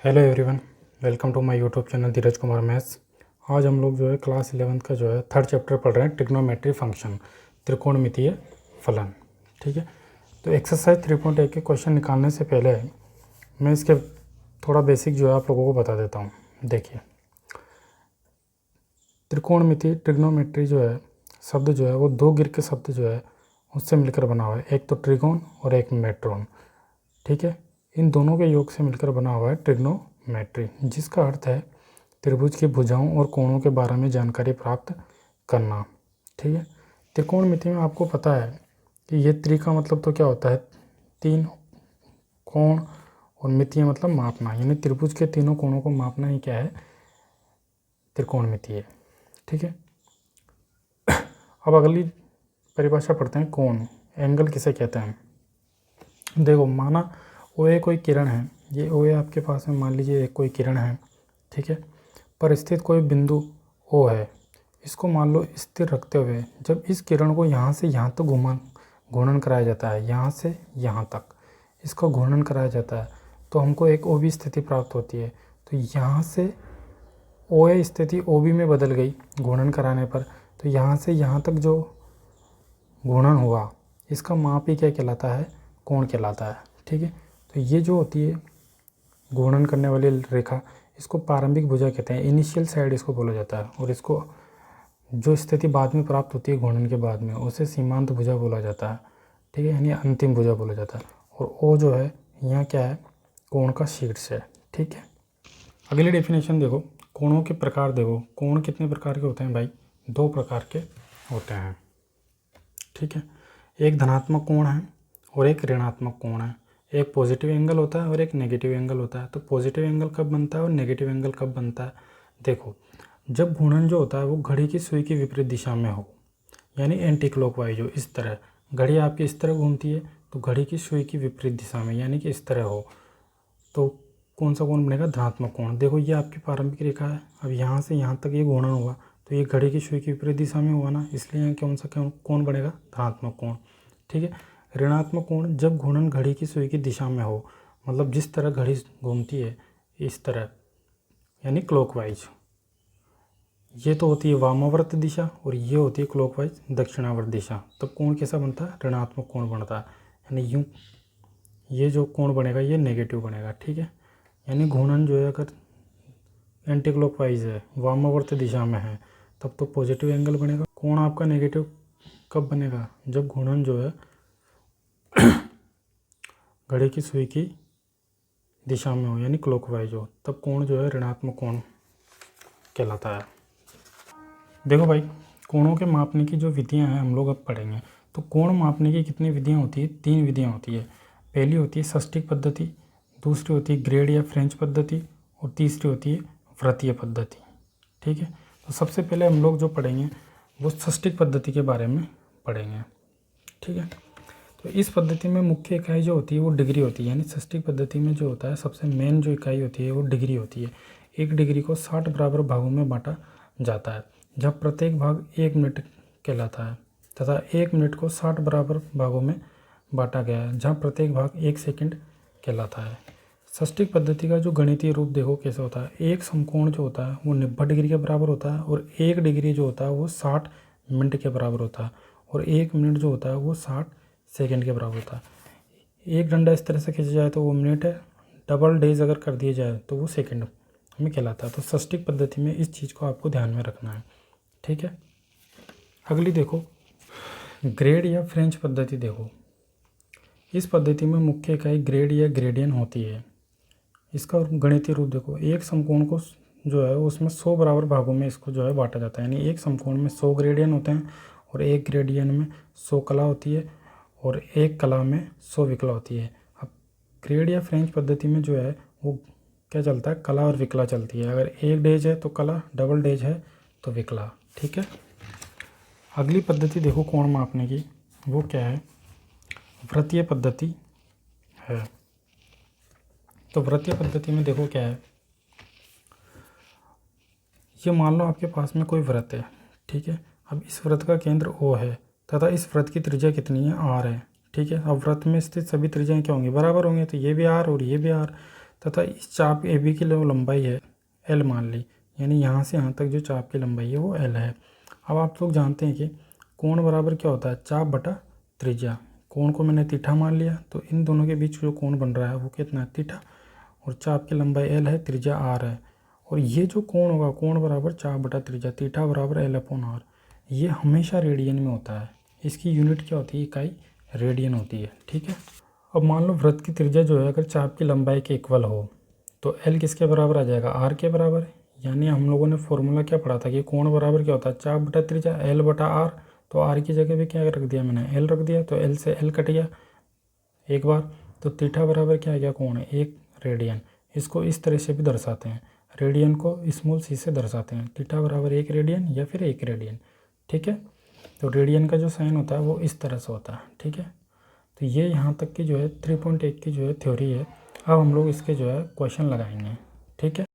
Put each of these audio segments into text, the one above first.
Hello everyone, welcome to my YouTube channel Dheeraj Kumar maths. आज हम लोग जो है क्लास 11th का जो है थर्ड चैप्टर पढ़ रहे हैं, ट्रिग्नोमेट्री फंक्शन, त्रिकोणमितीय फलन। ठीक है, तो एक्सरसाइज 3.1 के क्वेश्चन निकालने से पहले मैं इसके थोड़ा बेसिक जो है आप लोगों को बता देता हूँ। देखिए, त्रिकोणमिति ट्रिग्नोमेट्री जो है शब्द जो है वो दो ग्रीक शब्द जो है उससे मिलकर बना हुआ है, एक तो ट्रिगोन और एक मेट्रोन। ठीक है, इन दोनों के योग से मिलकर बना हुआ है ट्रिग्नोमेट्री, जिसका अर्थ है त्रिभुज की भुजाओं और कोणों के बारे में जानकारी प्राप्त करना। ठीक है, त्रिकोणमिति में आपको पता है कि ये त्रि का मतलब तो क्या होता है, तीन, कोण, और मितीय मतलब मापना, यानी त्रिभुज के तीनों कोणों को मापना ही क्या है, त्रिकोणमिति है। ठीक है, अब अगली परिभाषा पढ़ते हैं, कोण, एंगल किसे कहते हैं। देखो, माना OA कोई किरण है, ये OA आपके पास में मान लीजिए एक कोई किरण है, ठीक है, पर स्थित कोई बिंदु O है। इसको मान लो स्थिर रखते हुए जब इस किरण को यहाँ से यहाँ तक घूर्णन कराया जाता है, यहाँ से यहाँ तक इसको घूर्णन कराया जाता है, तो हमको एक OB स्थिति प्राप्त होती है। तो यहाँ से OA स्थिति OB में बदल गई घूर्णन कराने पर, तो यहाँ से यहाँ तक जो घूर्णन हुआ इसका माप ही क्या कहलाता है, कोण कहलाता है। ठीक है, तो ये जो होती है घूर्णन करने वाली रेखा, इसको प्रारंभिक भुजा कहते हैं, इनिशियल साइड इसको बोला जाता है, और इसको जो स्थिति बाद में प्राप्त होती है घूर्णन के बाद में उसे सीमांत भुजा बोला जाता है। ठीक है, यानी अंतिम भुजा बोला जाता है। और O जो है यहाँ क्या है, कोण का शीर्ष है। ठीक है, अगली डेफिनेशन देखो, कोणों के प्रकार देखो, कोण कितने प्रकार के होते हैं भाई, दो प्रकार के होते हैं। ठीक है, एक धनात्मक कोण है और एक ऋणात्मक कोण है। एक पॉजिटिव एंगल होता है और एक नेगेटिव एंगल होता है। तो पॉजिटिव एंगल कब बनता है और नेगेटिव एंगल कब बनता है, देखो, जब घूर्णन जो होता है वो घड़ी की सुई की विपरीत दिशा में हो, यानी एंटी क्लॉकवाइज हो, इस तरह घड़ी आपकी इस तरह घूमती है, तो घड़ी की सुई की विपरीत दिशा में यानी कि इस तरह हो, तो कौन सा कोण बनेगा, धनात्मक कोण। देखो, ये आपकी प्रारंभिक रेखा है, अब यहाँ से यहाँ तक ये घूर्णन हुआ तो ये घड़ी की सुई की विपरीत दिशा में हुआ ना, इसलिए यहाँ कौन सा कोण बनेगा, धनात्मक कोण। ठीक है, ऋणात्मक कोण जब घूर्णन घड़ी की सुई की दिशा में हो, मतलब जिस तरह घड़ी घूमती है इस तरह, यानी क्लॉकवाइज। ये तो होती है वामावर्त दिशा और ये होती है क्लॉकवाइज दक्षिणावर्त दिशा, तब कोण कैसा बनता है, ऋणात्मक कोण बनता है, यानी यूँ ये जो कोण बनेगा ये नेगेटिव बनेगा। ठीक है, यानी घूर्णन जो है अगर एंटी क्लॉकवाइज है, वामावर्त दिशा में है, तब तो पॉजिटिव एंगल बनेगा। कोण आपका नेगेटिव कब बनेगा, जब घूर्णन जो है घड़ी की सुई की दिशा में हो, यानी क्लॉकवाइज हो, तब कोण जो है ऋणात्मक कोण कहलाता है। देखो भाई, कोणों के मापने की जो विधियां हैं हम लोग अब पढ़ेंगे। तो कोण मापने की कितनी विधियां होती है, तीन विधियां होती है। पहली होती है षष्टिक पद्धति, दूसरी होती है ग्रेड या फ्रेंच पद्धति, और तीसरी होती है वृत्तीय पद्धति। ठीक है, तो सबसे पहले हम लोग जो पढ़ेंगे वो षष्टिक पद्धति के बारे में पढ़ेंगे। ठीक है, तो इस पद्धति में मुख्य इकाई जो होती है वो डिग्री होती है, यानी षष्टिक पद्धति में जो होता है सबसे मेन जो इकाई होती है वो डिग्री होती है। एक डिग्री को 60 बराबर भागों में बांटा जाता है, जब प्रत्येक भाग 1 मिनट कहलाता है, तथा 1 मिनट को 60 बराबर भागों में बांटा गया है, जहाँ प्रत्येक भाग 1 सेकंड कहलाता है। षष्टिक पद्धति का जो गणितीय रूप देखो कैसे होता है, एक समकोण जो होता है वो 90 डिग्री के बराबर होता है, और 1 डिग्री जो होता है वो 60 मिनट के बराबर होता है, और 1 मिनट जो होता है वो 60 सेकंड के बराबर होता है। एक डंडा इस तरह से खींचा जाए तो वो मिनट है, डबल डेज अगर कर दिया जाए तो वो सेकंड में कहलाता है। तो षष्टिक पद्धति में इस चीज़ को आपको ध्यान में रखना है। ठीक है, अगली देखो, ग्रेड या फ्रेंच पद्धति देखो, इस पद्धति में मुख्य इकाई ग्रेड या ग्रेडियन होती है। इसका गणितीय रूप देखो, एक समकोण को जो है उसमें 100 बराबर भागों में इसको जो है बांटा जाता है, यानी एक समकोण में 100 ग्रेडियन होते हैं, और एक ग्रेडियन में 100 कला होती है, और एक कला में 100 विकला होती है। अब ग्रेड या फ्रेंच पद्धति में जो है वो क्या चलता है, कला और विकला चलती है। अगर एक डेज है तो कला, डबल डेज है तो विकला। ठीक है, अगली पद्धति देखो कोण मापने की, वो क्या है, वृत्तीय पद्धति है। तो वृत्तीय पद्धति में देखो क्या है, ये मान लो आपके पास में कोई वृत्त है। ठीक है, अब इस वृत्त का केंद्र O है तथा इस वृत्त की त्रिज्या कितनी है, R है। ठीक है, अब वृत्त में स्थित सभी त्रिज्याएं क्या होंगी, बराबर होंगी, तो ये भी R और ये भी R, तथा इस चाप ए बी की जो लंबाई है एल मान ली, यानी यहाँ से यहाँ तक जो चाप की लंबाई है वो एल है। अब आप लोग जानते हैं कि कोण बराबर क्या होता है, चाप बटा त्रिज्या। कोण को मैंने तीठा मान लिया, तो इन दोनों के बीच जो कोण बन रहा है वो कितना है, तीठा, और चाप की लंबाई एल है, त्रिज्या आर है। और ये जो कोण होगा, कोण बराबर चाप बटा त्रिज्या, तीठा बराबर एल अपॉन आर, ये हमेशा रेडियन में होता है। इसकी यूनिट क्या होती है, इकाई रेडियन होती है। ठीक है। अब मान लो वृत्त की त्रिज्या जो है अगर चाप की लंबाई के इक्वल हो तो एल किसके बराबर आ जाएगा, आर के बराबर। यानी हम लोगों ने फॉर्मूला क्या पढ़ा था कि कोण बराबर क्या होता है, चाप बटा त्रिज्या, एल बटा आर। तो आर की जगह पे क्या रख दिया मैंने, एल रख दिया, तो एल से एल कट गया एक बार। तो तीठा बराबर क्या आ गया, कोण है, 1 रेडियन। इसको इस तरह से भी दर्शाते हैं, रेडियन को स्मॉल सी से दर्शाते हैं, तीठा बराबर 1 रेडियन या फिर 1 रेडियन। ठीक है। तो रेडियन का जो साइन होता है वो इस तरह से होता है। ठीक है। तो ये यहाँ तक की जो है 3.1 की जो है थ्योरी है। अब हम लोग इसके जो है क्वेश्चन लगाएंगे। ठीक है।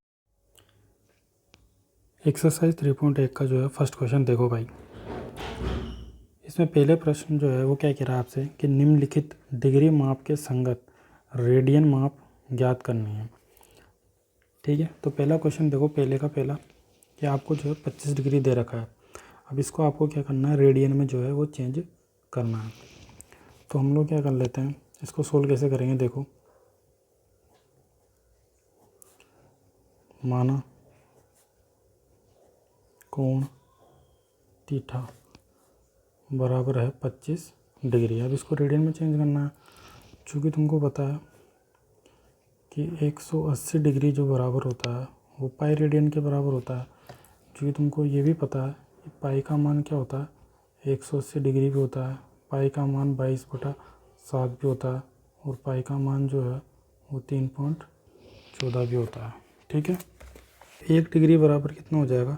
एक्सरसाइज 3.1 का जो है फर्स्ट क्वेश्चन देखो भाई। इसमें पहले प्रश्न जो है वो क्या कह रहा है आपसे कि निम्नलिखित डिग्री माप के संगत रेडियन माप ज्ञात करनी है। ठीक है। तो पहला क्वेश्चन देखो, पहले का पहला कि आपको जो है 25 डिग्री दे रखा है। अब इसको आपको क्या करना है, रेडियन में जो है वो चेंज करना है। तो हम लोग क्या कर लेते हैं, इसको सोल्व कैसे करेंगे, देखो माना कोण तीठा बराबर है 25 डिग्री। अब इसको रेडियन में चेंज करना है। चूँकि तुमको पता है कि 180 डिग्री जो बराबर होता है वो पाई रेडियन के बराबर होता है। चूँकि तुमको ये भी पता है कि पाई का मान क्या होता है, 180 डिग्री भी होता है, पाई का मान 22/7 भी होता है, और पाई का मान जो है वो 3.14 भी होता है। ठीक है। 1 डिग्री बराबर कितना हो जाएगा,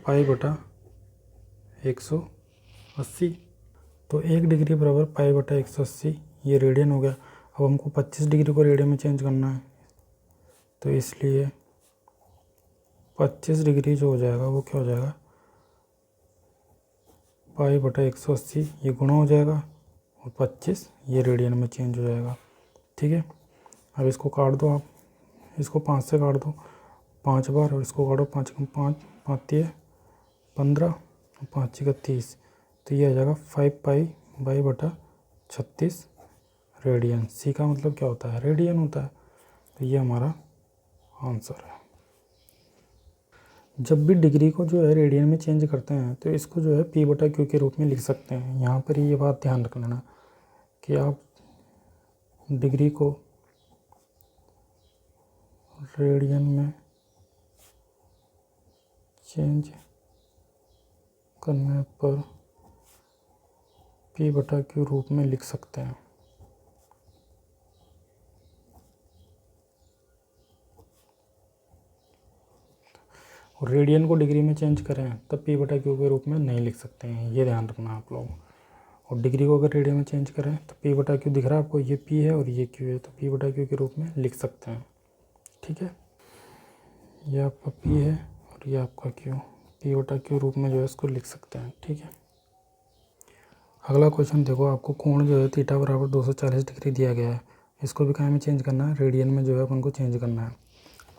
पाई बटा 180। तो 1 डिग्री बराबर पाई बटा 180, ये रेडियन हो गया। अब हमको 25 डिग्री को रेडियन में चेंज करना है, तो इसलिए 25 डिग्री जो हो जाएगा वो क्या हो जाएगा, पाई बटा 180, ये गुणा हो जाएगा, और 25 ये रेडियन में चेंज हो जाएगा। ठीक है। अब इसको काट दो आप, इसको 5 से काट दो 5 बार, और इसको काटो 5 कम 5, 5 15, 5 का 30, तो ये आ जाएगा 5 पाई बाई बटा 36 रेडियन। सी का मतलब क्या होता है, रेडियन होता है। तो ये हमारा आंसर है। जब भी डिग्री को जो है रेडियन में चेंज करते हैं तो इसको जो है पी बटा क्यू के रूप में लिख सकते हैं। यहाँ पर ये बात ध्यान रख लेना कि आप डिग्री को रेडियन में चेंज करने पर पी बटा क्यू रूप में लिख सकते हैं। और रेडियन को डिग्री में चेंज करें तब पी बटा क्यू के रूप में नहीं लिख सकते हैं, ये ध्यान रखना आप लोग। और डिग्री को अगर रेडियन में चेंज करें तो पी बटा क्यू दिख रहा है आपको, ये पी है और ये क्यू है, तो पी बटा क्यू के रूप में लिख सकते हैं। ठीक है। ये आपका पी है और ये आपका क्यू, पी बटा क्यू रूप में जो है इसको लिख सकते हैं। ठीक है। अगला क्वेश्चन देखो, आपको कोण जो है थीटा बराबर 240 डिग्री दिया गया है। इसको भी कहाँ में चेंज करना है, रेडियन में जो है अपन को चेंज करना है।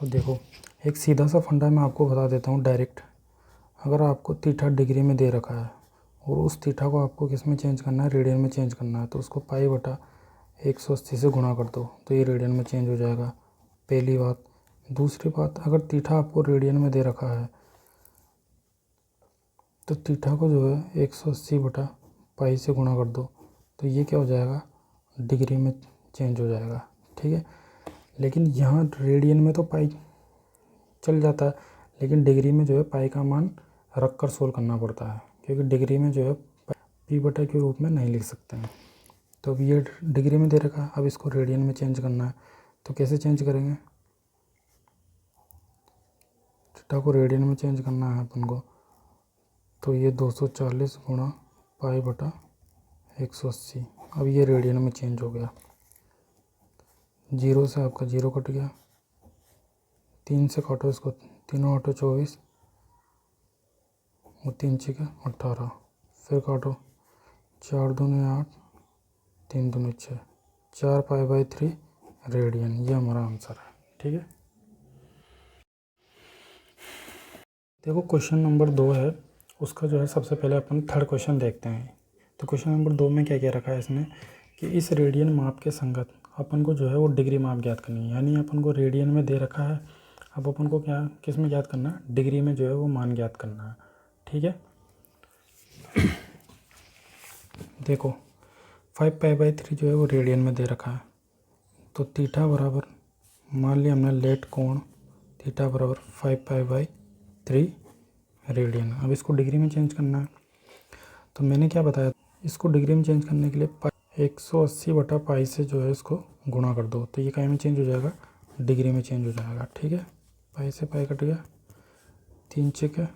और देखो एक सीधा सा फंडा मैं आपको बता देता हूँ डायरेक्ट। अगर आपको थीटा डिग्री में दे रखा है और उस थीटा को आपको किस में चेंज करना है, रेडियन में चेंज करना है, तो उसको पाई बटा 180 से गुणा कर दो तो ये रेडियन में चेंज हो जाएगा, पहली बात। दूसरी बात, अगर थीटा आपको रेडियन में दे रखा है तो थीटा को जो है 180 बटा पाई से गुणा कर दो तो ये क्या हो जाएगा, डिग्री में चेंज हो जाएगा। ठीक है। लेकिन यहाँ रेडियन में तो पाई चल जाता है, लेकिन डिग्री में जो है पाई का मान रख कर सोल्व करना पड़ता है, क्योंकि डिग्री में जो है पी बटा के रूप में नहीं लिख सकते हैं। तो अब ये डिग्री में दे रखा है, अब इसको रेडियन में चेंज करना है। तो कैसे चेंज करेंगे, थीटा को रेडियन में चेंज करना है अपन को, तो ये 240 गुणा पाई बटा 180। अब ये रेडियन में चेंज हो गया, 0 से आपका 0 कट गया, 3 से काटो इसको, 3 8 24 और 3 6 18, फिर काटो, 4 दूनी 8, 3 दूनी 6, 4 पाई बाई 3 रेडियन, ये हमारा आंसर है। ठीक है। देखो क्वेश्चन नंबर 2 है, उसका जो है सबसे पहले अपन थर्ड क्वेश्चन देखते हैं। तो क्वेश्चन नंबर 2 में क्या क्या रखा है इसने कि इस रेडियन माप के संगत अपन को जो है वो डिग्री माप ज्ञात करनी है। यानी अपन को रेडियन में दे रखा है, अब अपन को क्या किस में ज्ञात करना है, डिग्री में जो है वो मान ज्ञात करना है। ठीक है। देखो 5π/3 जो है वो रेडियन में दे रखा है, तो थीटा बराबर मान लिया हमने लेट कोण थीटा बराबर 5π/3 रेडियन। अब इसको डिग्री में चेंज करना है, तो मैंने क्या बताया, इसको डिग्री में चेंज करने के लिए 180/π से जो है इसको गुणा कर दो, तो ये काय में चेंज हो जाएगा, डिग्री में चेंज हो जाएगा। ठीक है, पाई से पाई कट गया, 3 ×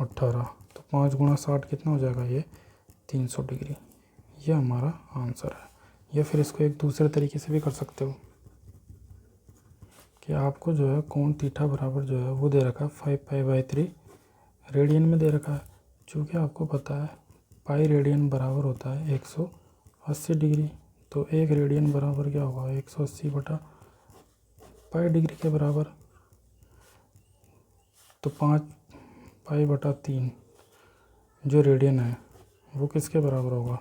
18, तो 5 × 60 कितना हो जाएगा, ये 300 डिग्री। ये हमारा आंसर है। या फिर इसको एक दूसरे तरीके से भी कर सकते हो कि आपको जो है कोण थीटा बराबर जो है वो दे रखा है 5π/3 रेडियन में दे रखा है। चूँकि आपको पता है पाई रेडियन बराबर होता है 180 डिग्री, तो 1 रेडियन बराबर क्या होगा, 180/पाई डिग्री के बराबर। तो 5π/3 जो रेडियन है वो किसके बराबर होगा,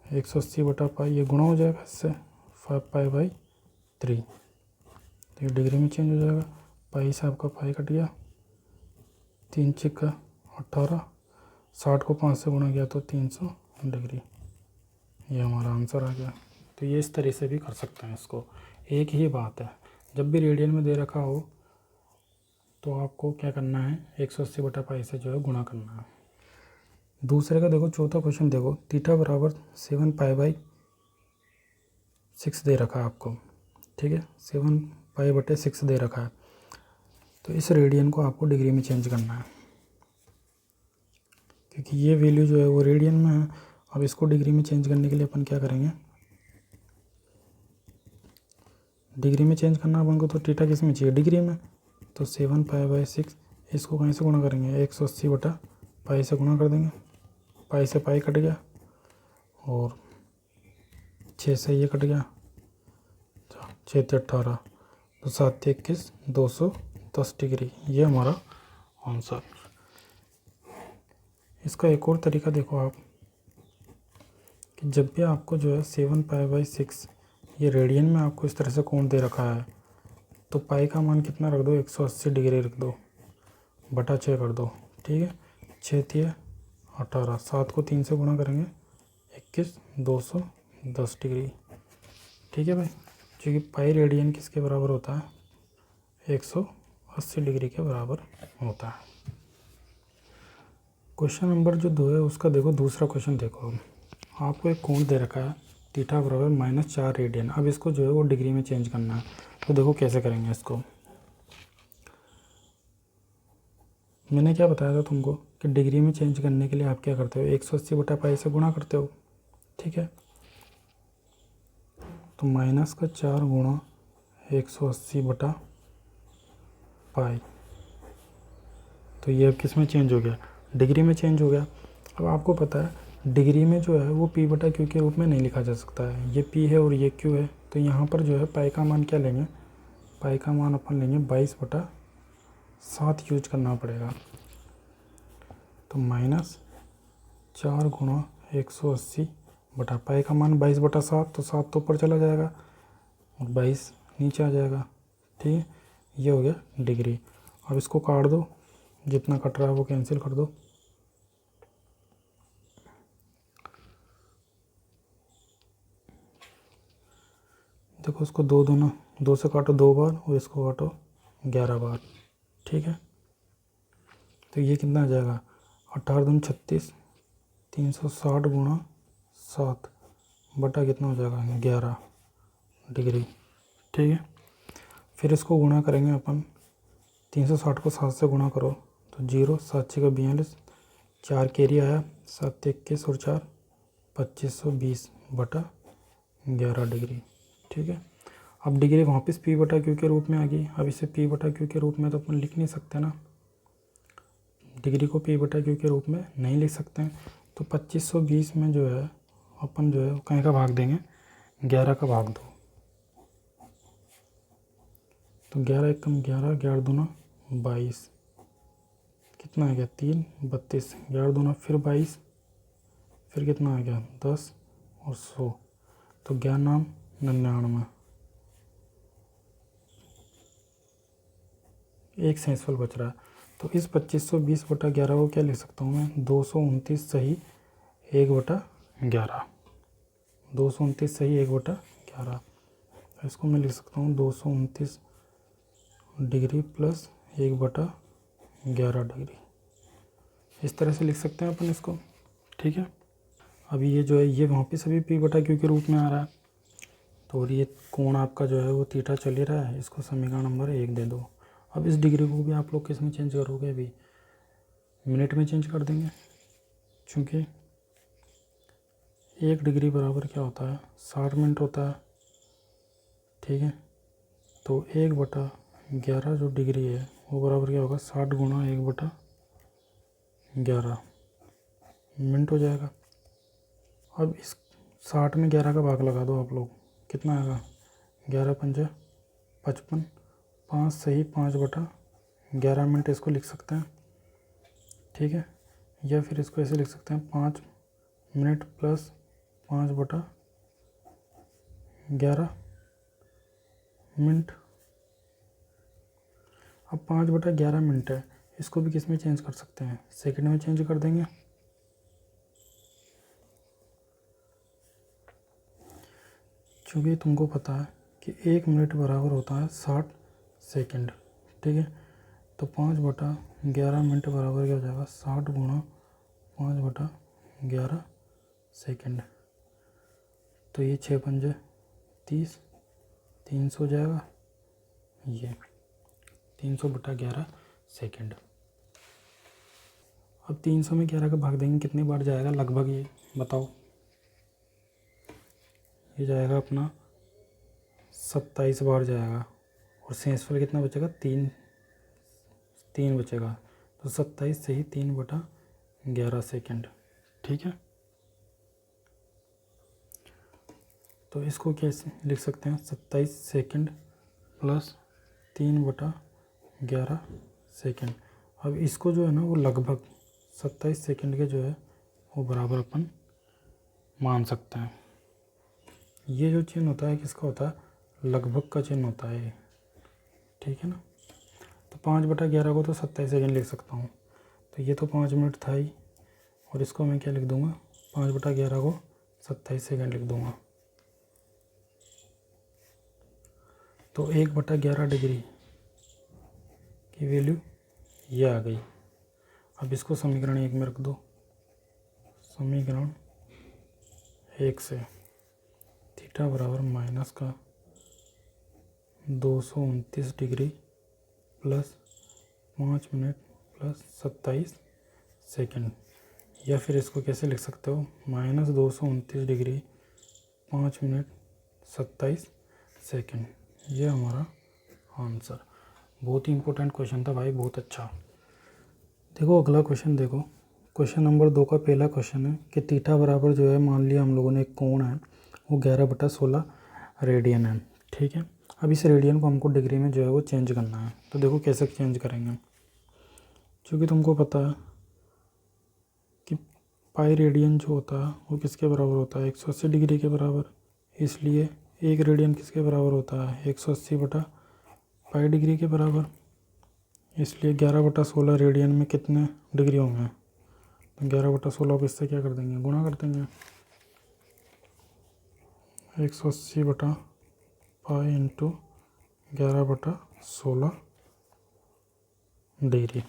180/पाई, ये गुणा हो जाएगा इससे 5π/3, तो ये डिग्री में चेंज हो जाएगा। पाई से आपका पाई कट गया, 3 × 18, 60 को 5 से गुणा किया तो 300 डिग्री। ये हमारा आंसर आ गया। तो ये इस तरह से भी कर सकते हैं इसको। एक ही बात है, जब भी रेडियन में दे रखा हो तो आपको क्या करना है, 180/पाई से जो है गुणा करना है। दूसरे का देखो, चौथा क्वेश्चन देखो, थीटा बराबर 7π/6 दे रखा है आपको। ठीक है, 7π/6 दे रखा है, तो इस रेडियन को आपको डिग्री में चेंज करना है, क्योंकि ये वैल्यू जो है वो रेडियन में है। अब इसको डिग्री में चेंज करने के लिए अपन क्या करेंगे, डिग्री में चेंज करना अपन को, तो थीटा किस में चाहिए, डिग्री में। तो 7π/6 इसको कहीं से गुणा करेंगे, 180/पाई से गुणा कर देंगे, पाई से पाई कट गया और 6 से ये कट गया, 6 × 18, तो 7 × 21, 210 डिग्री। ये हमारा आंसर। इसका एक और तरीका देखो आप कि जब भी आपको जो है 7π/6 ये रेडियन में आपको इस तरह से कोण दे रखा है, तो पाई का मान कितना रख दो, 180 डिग्री रख दो, बटा 6 कर दो। ठीक है, 6 × 18, 7 को 3 से गुणा करेंगे, 21, 210 डिग्री। ठीक है भाई, क्योंकि पाई रेडियन किसके बराबर होता है, 180 डिग्री के बराबर होता है। क्वेश्चन नंबर जो 2 है उसका देखो, दूसरा क्वेश्चन देखो, आपको एक कोण दे रखा है थीटा बराबर -4 रेडियन। अब इसको जो है वो डिग्री में चेंज करना है, तो देखो कैसे करेंगे इसको। मैंने क्या बताया था तुमको कि डिग्री में चेंज करने के लिए आप क्या करते हो, 180/पाई से गुणा करते हो। ठीक है, तो -4 × 180/पाई, तो ये अब किस में चेंज हो गया, डिग्री में चेंज हो गया। अब आपको पता है डिग्री में जो है वो p/q के रूप में नहीं लिखा जा सकता है, ये p है और ये q है, तो यहाँ पर जो है पाई का मान क्या लेंगे, पाई का मान अपन लेंगे 22/7 यूज करना पड़ेगा। तो -4 × 180/पाई का मान 22/7, तो 7 तो ऊपर चला जाएगा और 22 नीचे आ जाएगा। ठीक है, ये हो गया डिग्री। अब इसको काट दो, जितना कट रहा है वो कैंसिल कर दो। देखो इसको 2 से काटो 2 बार और इसको काटो 11 बार। ठीक है, तो ये कितना आ जाएगा, 18 दूनी 36, 360 × 7 बटा कितना हो जाएगा, 11 डिग्री। ठीक है, फिर इसको गुणा करेंगे अपन, 360 को 7 से गुणा करो तो 0, 7 × 42, 4 कैरी आया, 7 × 21 और 4 2520 बटा 11 डिग्री। ठीक है, अब डिग्री वापस p/q के रूप में आ गई। अब इसे p/q के रूप में तो अपन लिख नहीं सकते ना, डिग्री को p/q के रूप में नहीं लिख सकते हैं, तो 2520 में जो है अपन जो है कहीं का भाग देंगे, 11 का भाग दो। तो 11 एकम 11, 11 दूना 22, कितना आ गया 3, 32, 11 दूना फिर 22, फिर कितना आ गया 10 और 100, तो 11 नाम 99, एक सेंसफल बच रहा है। तो इस 2520/11 को क्या लिख सकता हूँ मैं, 229 सही 1/11, 229 सही 1/11। इसको मैं लिख सकता हूँ 229 डिग्री प्लस 1/11 डिग्री, इस तरह से लिख सकते हैं अपन इसको। ठीक है, अभी ये जो है ये वहाँ पे सभी P/Q के रूप में आ रहा है, तो और ये कोण आपका जो है वो थीटा चल ही रहा है, इसको समीकरण नंबर 1 दे दो। अब इस डिग्री को भी आप लोग किस में चेंज करोगे, अभी मिनट में चेंज कर देंगे, क्योंकि 1 डिग्री बराबर क्या होता है 60 मिनट होता है। ठीक है, तो 1/11 जो डिग्री है वो बराबर क्या होगा 60 गुणा 1/11 मिनट हो जाएगा। अब इस 60 में 11 का भाग लगा दो आप लोग, कितना आएगा 11 पंजे 55, 5 सही 5/11 मिनट इसको लिख सकते हैं। ठीक है, या फिर इसको ऐसे लिख सकते हैं 5 मिनट प्लस 5/11 मिनट। अब 5/11 मिनट है, इसको भी किस में चेंज कर सकते हैं, सेकंड में चेंज कर देंगे। क्योंकि तुमको पता है कि 1 मिनट बराबर होता है 60 सेकंड। ठीक है, तो 5/11 मिनट बराबर क्या हो जाएगा 60 गुणा 5/11 सेकंड, तो ये 6 पंजे 30, 300 हो जाएगा, ये 300/11 सेकंड। अब 300 में 11 का भाग देंगे कितनी बार जाएगा लगभग, ये बताओ। ये जाएगा अपना 27 बार जाएगा, और सेंसफल कितना बचेगा 3 बचेगा, तो 27 से ही 3/11 सेकंड। ठीक है, तो इसको कैसे लिख सकते हैं 27 सेकंड प्लस 3/11 सेकंड। अब इसको जो है ना वो लगभग 27 सेकंड के जो है वो बराबर अपन मान सकते हैं। ये जो चिन्ह होता है किसका होता है, लगभग का चिन्ह होता है ये। ठीक है ना, तो 5/11 को तो 27 सेकंड लिख सकता हूँ, तो ये तो 5 मिनट था ही, और इसको मैं क्या लिख दूँगा 5/11 को 27 सेकंड लिख दूँगा, तो 1/11 डिग्री की वैल्यू ये आ गई। अब इसको समीकरण 1 में रख दो, समीकरण 1 से थीटा बराबर माइनस का 229 degree plus 5 minute plus 27 second, या फिर इसको कैसे लिख सकते हो माइनस 229 डिग्री 5 मिनट 27 सेकंड, ये हमारा आंसर। बहुत ही इम्पोर्टेंट क्वेश्चन था भाई, बहुत अच्छा। देखो अगला क्वेश्चन देखो, क्वेश्चन नंबर 2 का पहला क्वेश्चन है कि थीटा बराबर जो है मान लिया हम लोगों ने एक कोण है वो 11/16 रेडियन है। ठीक है, अब इस रेडियन को हमको डिग्री में जो है वो चेंज करना है, तो देखो कैसे चेंज करेंगे। क्योंकि तुमको पता है कि पाई रेडियन जो होता है वो किसके बराबर होता है 180 डिग्री के बराबर, इसलिए 1 रेडियन किसके बराबर होता है 180/पाई डिग्री के बराबर, इसलिए 11/16 रेडियन में कितने डिग्री होंगे, तो 11/16 को इससे क्या कर देंगे गुणा कर देंगे, 180/पाई इंटू 11/16 डिग्री।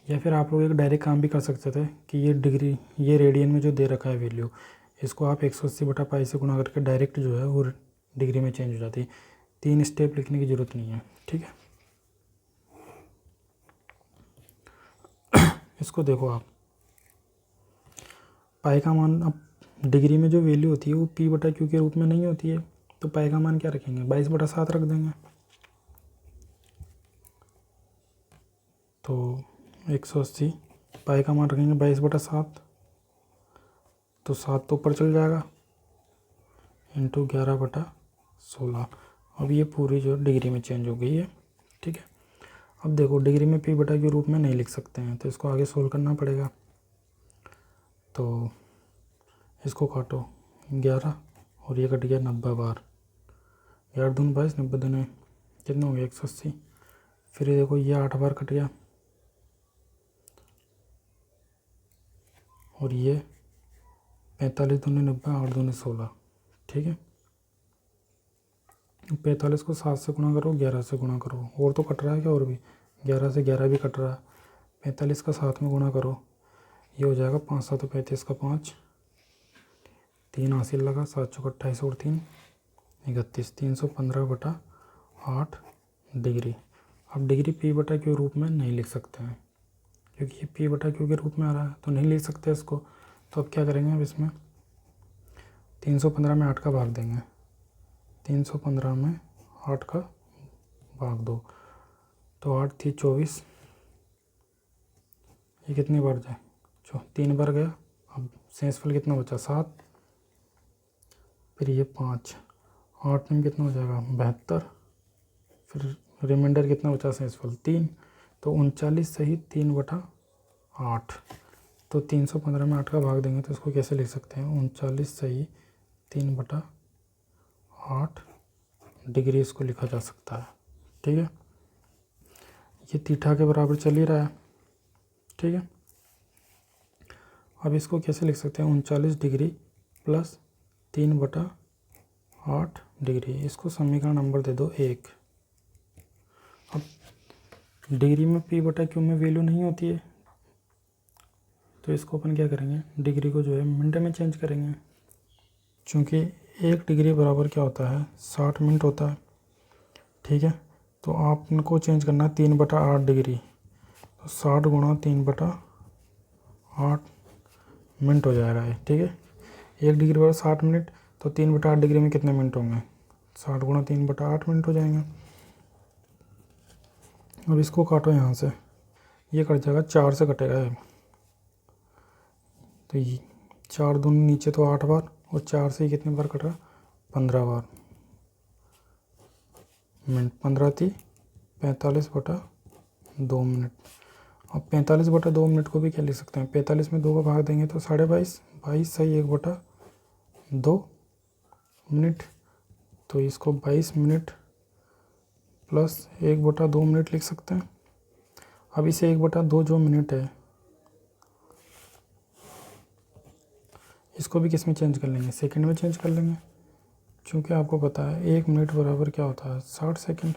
या फिर आप लोग एक डायरेक्ट काम भी कर सकते थे कि ये डिग्री ये रेडियन में जो दे रखा है वैल्यू, इसको आप 180/पाई से गुणा करके डायरेक्ट जो है वो डिग्री में चेंज हो जाती है, 3 स्टेप लिखने की ज़रूरत नहीं है। ठीक है, इसको देखो आप, पाई का मान अब डिग्री में जो वैल्यू होती है वो P/Q के रूप में नहीं होती है, तो पाई का मान क्या रखेंगे 22/7 रख देंगे, तो 180 पाई का मान रखेंगे 22/7, तो 7 तो ऊपर चल जाएगा इंटू 11/16। अब ये पूरी जो डिग्री में चेंज हो गई है। ठीक है। अब देखो डिग्री में पी बटा क्यू रूप में नहीं लिख सकते हैं, तो इसको आगे सोल्व करना पड़ेगा। तो इसको काटो 11 और ये कट गया 90 बार, 11 दूनी 22, 90 दूनी कितने हो गए 180। फिर ये देखो ये 8 बार कट गया और ये 45 दूनी 90, 8 दूनी 16, ठीक है। 45 को 7 से गुणा करो, 11 से गुणा करो, और तो कट रहा है क्या, और भी 11 से 11 भी कट रहा है। 45 का 7 में गुणा करो, ये हो जाएगा 5 7 35 का 5, 3 हासिल लगा, 7 चौक 28 और 3 31, 315 बटा 8 डिग्री। अब डिग्री पी बटा क्यू रूप में नहीं लिख सकते हैं क्योंकि ये पी बटा क्यू के रूप में आ रहा है, तो नहीं लिख सकते इसको। तो अब क्या करेंगे, अब इसमें 315 में 8 का भाग देंगे, 315 में 8 का भाग दो, तो 8 थी 24, ये कितनी बार जाए 3 बार गया। अब शेषफल कितना बचा 7, फिर ये 5, 8 में कितना हो जाएगा 72, फिर रिमाइंडर कितना बचा शेषफल 3, तो 39 सही 3 बटा 8। तो 315 में 8 का भाग देंगे तो इसको कैसे लिख सकते हैं, 39 सही 3 बटा 8 डिग्री इसको लिखा जा सकता है, ठीक है। ये थीटा के बराबर चल ही रहा है, ठीक है। अब इसको कैसे लिख सकते हैं, 39 डिग्री प्लस 3 बटा 8 डिग्री, इसको समीकरण नंबर दे दो 1। अब डिग्री में पी बटा क्यू में वैल्यू नहीं होती है, तो इसको अपन क्या करेंगे, डिग्री को जो है मिनट में चेंज करेंगे, क्योंकि 1 डिग्री बराबर क्या होता है 60 मिनट होता है, ठीक है। तो आप इनको चेंज करना है 3 बटा 8 डिग्री, तो 60 गुणा 3 बटा 8 मिनट हो जाएगा ये, ठीक है। 1 डिग्री बराबर 60 मिनट, तो 3 बटा 8 डिग्री में कितने मिनट होंगे, 60 गुणा 3 बटा 8 मिनट हो जाएंगे। अब इसको काटो यहाँ से, ये कट जाएगा 4 से कटेगा ये, तो ये 4 दूनी नीचे तो 8 बार, और 4 से कितने बार कट रहा 15 बार मिनट, 15 थी 45 बटा 2 मिनट। अब 45 बटा 2 मिनट को भी क्या लिख सकते हैं, 45 में 2 का भाग देंगे तो 22.5, 22 सही 1 बटा 2 मिनट, तो इसको 22 मिनट प्लस 1 बटा 2 मिनट लिख सकते हैं। अब इसे 1 बटा 2 जो मिनट है इसको भी किस में चेंज कर लेंगे, सेकंड में चेंज कर लेंगे, क्योंकि आपको पता है 1 मिनट बराबर क्या होता है 60 सेकंड।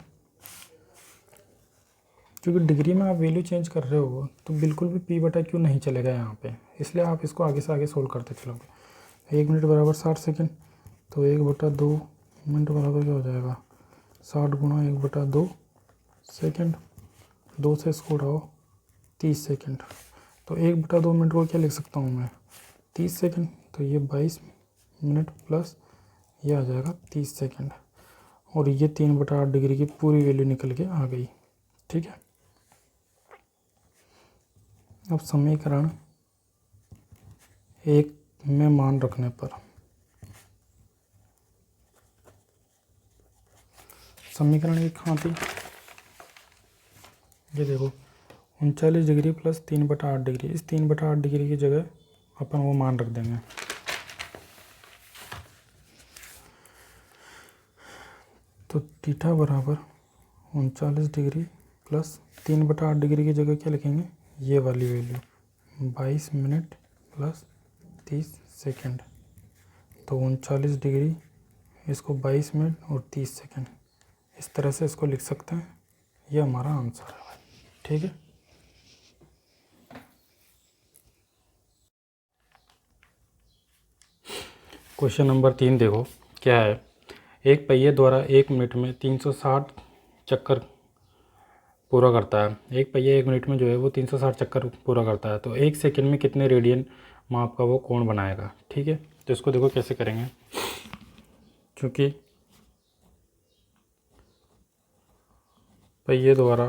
क्योंकि डिग्री में आप वैल्यू चेंज कर रहे हो तो बिल्कुल भी पी बटा क्यू नहीं चलेगा यहाँ पे, इसलिए आप इसको आगे से आगे सोल्व करते चलोगे। 1 मिनट बराबर 60 सेकंड, तो 1 बटा 2 मिनट बराबर क्या हो जाएगा 60 गुणा 1 बटा 2 सेकेंड, 2 से इसको उड़ाओ 30 सेकंड, तो 1 बटा 2 मिनट को क्या लिख सकता हूँ मैं 30 सेकंड, तो ये 22 मिनट प्लस ये आ जाएगा 30 सेकंड, और ये 3 बटा 8 डिग्री की पूरी वैल्यू निकल के आ गई, ठीक है। अब समीकरण 1 में मान रखने पर, समीकरण 1 कहाँ थी, ये देखो 39 डिग्री प्लस 3 बटा 8 डिग्री, इस 3 बटा 8 डिग्री की जगह अपन वो मान रख देंगे, तो थीटा बराबर 39 डिग्री प्लस 3 बटा 8 डिग्री की जगह क्या लिखेंगे, ये वाली वैल्यू 22 मिनट प्लस 30 सेकंड, तो 39 डिग्री इसको 22 मिनट और 30 सेकंड, इस तरह से इसको लिख सकते हैं। ये हमारा आंसर है भाई, ठीक है। क्वेश्चन नंबर 3 देखो क्या है, एक पहिए द्वारा 1 मिनट में 360 चक्कर पूरा करता है, एक पहिया 1 मिनट में जो है वो 360 चक्कर पूरा करता है, तो 1 सेकंड में कितने रेडियन माप का वो कोण बनाएगा, ठीक है। तो इसको देखो कैसे करेंगे, क्योंकि पहिए द्वारा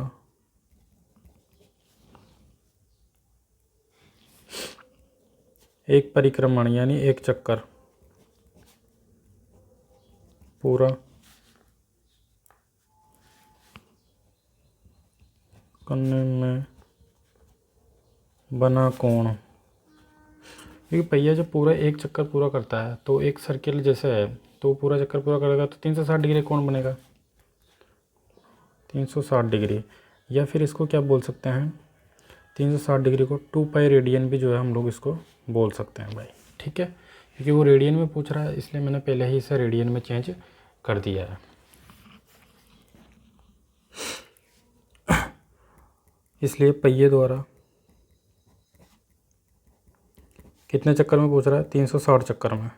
एक परिक्रमण यानी एक चक्कर पूरा करने में बना कोण, क्योंकि पहिया जब पूरा एक चक्कर पूरा करता है तो एक सर्किल जैसे है तो पूरा चक्कर पूरा करेगा तो 360 डिग्री कोण बनेगा, 360 डिग्री। या फिर इसको क्या बोल सकते हैं, 360 डिग्री को 2 पाई रेडियन भी जो है हम लोग इसको बोल सकते हैं भाई। ठीक है, क्योंकि वो रेडियन में पूछ रहा है इसलिए मैंने पहले ही इसे रेडियन में चेंज कर दिया है। इसलिए पहिए द्वारा कितने चक्कर में पूछ रहा है, 360 चक्कर में।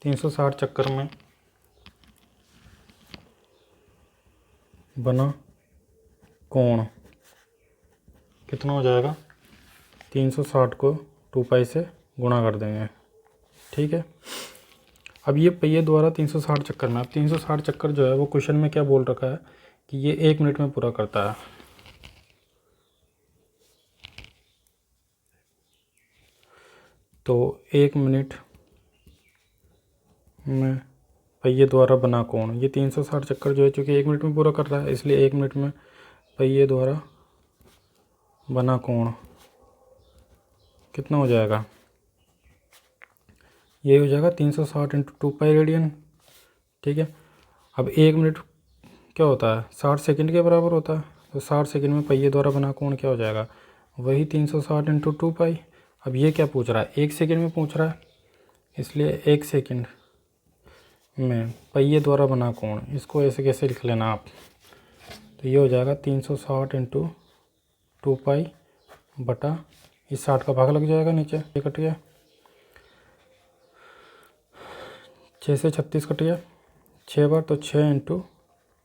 चक्कर में बना कोण कितना हो जाएगा, 360 को 2 पाई से गुणा कर देंगे। ठीक है, अब ये पहिए द्वारा 360 चक्कर में, अब 360 चक्कर जो है वो क्वेश्चन में क्या बोल रखा है कि ये 1 मिनट में पूरा करता है। तो 1 मिनट में पहिए द्वारा बना कोण, ये 360 चक्कर जो है चूँकि 1 मिनट में पूरा कर रहा है इसलिए 1 मिनट में पहिए द्वारा बना कोण कितना हो जाएगा, ये हो जाएगा 360 इंटू 2 पाई रेडियन। ठीक है, अब 1 मिनट क्या होता है, 60 सेकंड के बराबर होता है, तो 60 सेकंड में पहिए द्वारा बना कोण क्या हो जाएगा, वही 360 इंटू 2 पाई। अब ये क्या पूछ रहा है, 1 सेकंड में पूछ रहा है, इसलिए 1 सेकंड में पहिए द्वारा बना कोण, इसको ऐसे कैसे लिख लेना आप, तो ये हो जाएगा 360 इंटू 2 पाई बटा इस 60 का भाग लग जाएगा नीचे, ये कट गया, 6 से 36 कट गया 6 बार, तो 6 इंटू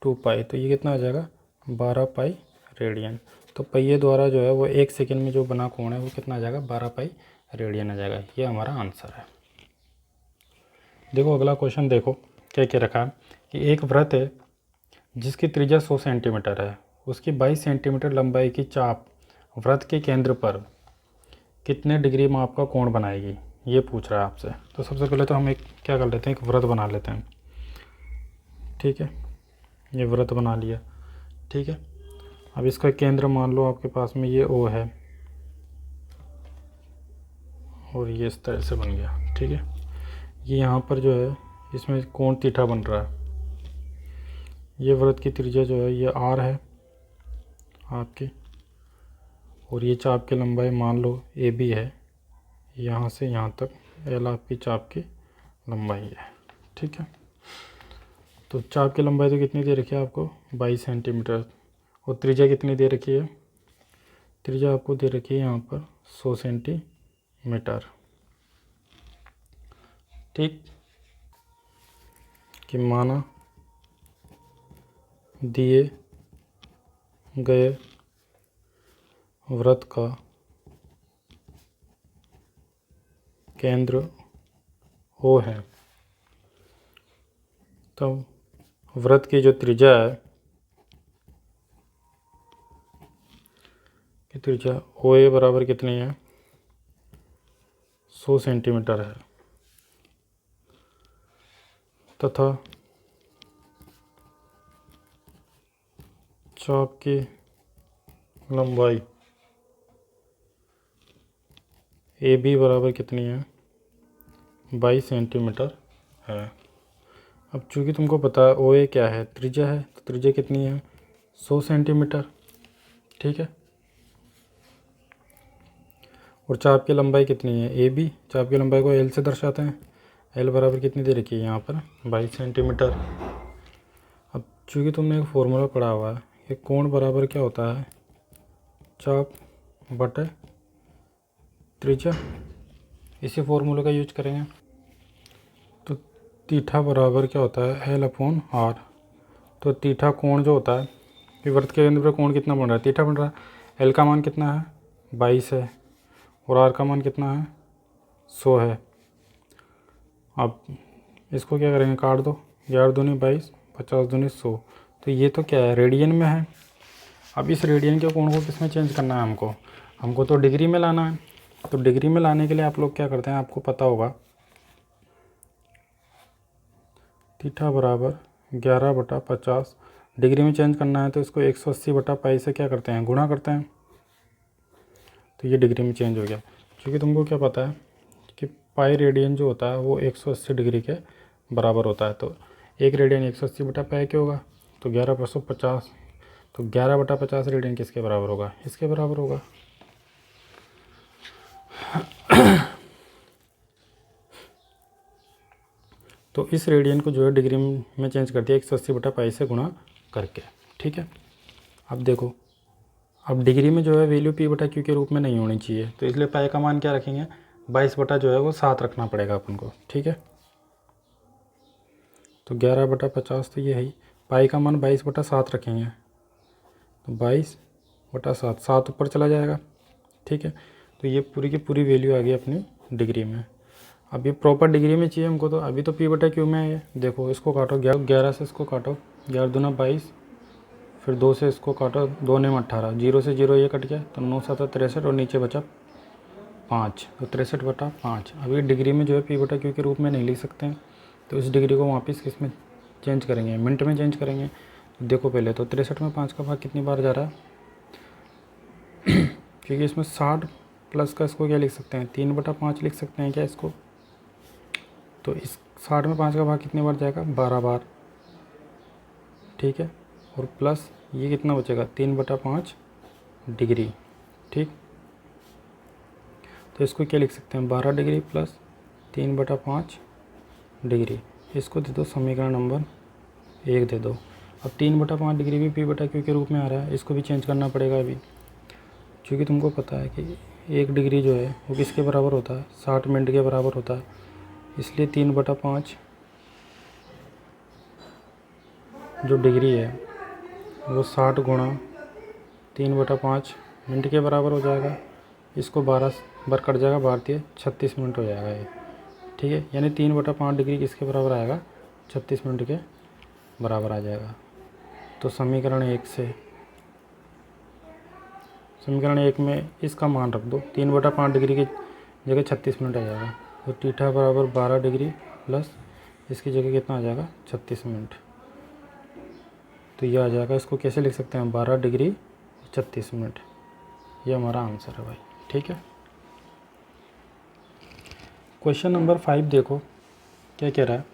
2 पाई, तो ये कितना आ जाएगा 12 पाई रेडियन। तो पहिए द्वारा जो है वो 1 सेकंड में जो बना कोण है वो कितना आ जाएगा, 12 पाई रेडियन आ जाएगा। ये हमारा आंसर है। देखो अगला क्वेश्चन, देखो क्या क्या रखा है कि एक वृत्त है जिसकी त्रिज्या 100 सेंटीमीटर है, उसकी 22 सेंटीमीटर लंबाई की चाप वृत्त के केंद्र पर कितने डिग्री माप का कोण बनाएगी, ये पूछ रहा है आपसे। तो सबसे पहले तो हम एक क्या कर लेते हैं, एक वृत्त बना लेते हैं। ठीक है, ये वृत्त बना लिया। ठीक है, अब इसका केंद्र मान लो आपके पास में ये O है और ये इस तरह से बन गया। ठीक है, ये यहाँ पर जो है इसमें कोण थीटा बन रहा है। ये वृत्त की त्रिज्या जो है ये R है आपकी, और ये चाप की लंबाई मान लो AB है, यहाँ से यहाँ तक L आपकी चाप की लंबाई है। ठीक है, तो चाप की लंबाई तो कितनी दे रखी है आपको, 22 सेंटीमीटर, और त्रिज्या कितनी दे रखी है, त्रिज्या आपको दे रखी है यहाँ पर 100 सेंटीमीटर। ठीक, कि माना दिए गए वृत्त का केंद्र O है, तब वृत्त की जो त्रिज्या है कि त्रिज्या OA बराबर कितनी है, 100 सेंटीमीटर है, तथा चाप की लंबाई AB बराबर कितनी है, 22 सेंटीमीटर है। अब चूँकि तुमको पता है OA क्या है, त्रिज्या है, तो त्रिज्या कितनी है, 100 सेंटीमीटर। ठीक है, और चाप की लंबाई कितनी है, AB, चाप की लंबाई को L से दर्शाते हैं, L बराबर कितनी दे रखी है यहाँ पर, 22 सेंटीमीटर। अब चूँकि तुमने एक फॉर्मूला पढ़ा हुआ है कि कोण बराबर क्या होता है, चाप बटे त्रिज्या, इसी फॉर्मूले का यूज करेंगे। तो थीटा बराबर क्या होता है, L/R। तो थीटा कोण जो होता है कि वृत्त के केंद्र पर कोण कितना बन रहा है, थीटा बन रहा है। L का मान कितना है, 22 है, और R का मान कितना है, 100 है। अब इसको क्या करेंगे, काट दो, 11 दूनी 22, 50 दूनी 100, तो ये तो क्या है, रेडियन में है। अब इस रेडियन के कोण को किस में चेंज करना है हमको, हमको तो डिग्री में लाना है। तो डिग्री में लाने के लिए आप लोग क्या करते हैं, आपको पता होगा थीटा बराबर 11/50। डिग्री में चेंज करना है तो इसको 180/पाई से क्या करते हैं, गुणा करते हैं, तो ये डिग्री में चेंज हो गया। क्योंकि तुमको क्या पता है कि पाई रेडियन जो होता है वो 180 डिग्री के बराबर होता है। तो 1 रेडियन 180/पाई क्या होगा, तो 11/50। तो 11/50 रेडियन किसके बराबर होगा, इसके बराबर होगा। तो इस रेडियन को जो है डिग्री में चेंज कर दिया 180/पाई से गुणा करके। ठीक है, अब देखो, अब डिग्री में जो है वैल्यू p/q के रूप में नहीं होनी चाहिए, तो इसलिए पाई का मान क्या रखेंगे, 22 जो है वो 7 रखना पड़ेगा अपन को। ठीक है, तो 11/50 तो ये है, पाई का मान 22/7 रखेंगे, तो 22/7, 7 ऊपर चला जाएगा। ठीक है, तो ये पूरी की पूरी वैल्यू आ गई अपनी डिग्री में। अब ये प्रॉपर डिग्री में चाहिए हमको, तो अभी तो p/q में है। देखो इसको काटो, 11 से इसको काटो, 11 दूना 22, फिर 2 से इसको काटो, 2 ने 18, 0 से 0 ये कट गया, तो 9 7 63 और नीचे बचा 5, तो 63/5। अभी डिग्री में जो है p/q के रूप में नहीं लिख सकते हैं, तो इस डिग्री को वापस किस में चेंज करेंगे, मिनट में चेंज करेंगे। तो देखो पहले तो 63 में 5 का भाग कितनी बार जा रहा है, क्योंकि इसमें 60 प्लस का इसको क्या लिख सकते हैं, 3/5 लिख सकते हैं क्या इसको। तो इस 60 में 5 का भाग कितनी बार जाएगा, 12 बार। ठीक है, और प्लस ये कितना बचेगा, 3/5 डिग्री। ठीक, तो इसको क्या लिख सकते हैं, 12 डिग्री प्लस 3/5 डिग्री। इसको दे दो समीकरण नंबर 1 दे दो। अब 3/5 डिग्री भी p/q के रूप में आ रहा है, इसको भी चेंज करना पड़ेगा अभी, क्योंकि तुमको पता है कि 1 डिग्री जो है वो किसके बराबर होता है, 60 मिनट के बराबर होता है। इसलिए 3/5 जो डिग्री है वो 60 गुणा 3/5 मिनट के बराबर हो जाएगा। इसको 12 बार कट जाएगा, भारतीय 36 मिनट हो जाएगा ये। ठीक है, यानी 3/5 डिग्री किसके बराबर आएगा, 36 मिनट के बराबर आ जाएगा। तो समीकरण 1 से, समीकरण 1 में इसका मान रख दो, 3/5 डिग्री की जगह 36 मिनट आ जाएगा। तो थीटा बराबर 12 डिग्री प्लस इसकी जगह कितना आ जाएगा, 36 मिनट। तो ये आ जाएगा, इसको कैसे लिख सकते हैं, 12 डिग्री 36 मिनट। ये हमारा आंसर है भाई। ठीक है, क्वेश्चन नंबर 5 देखो क्या कह रहा है।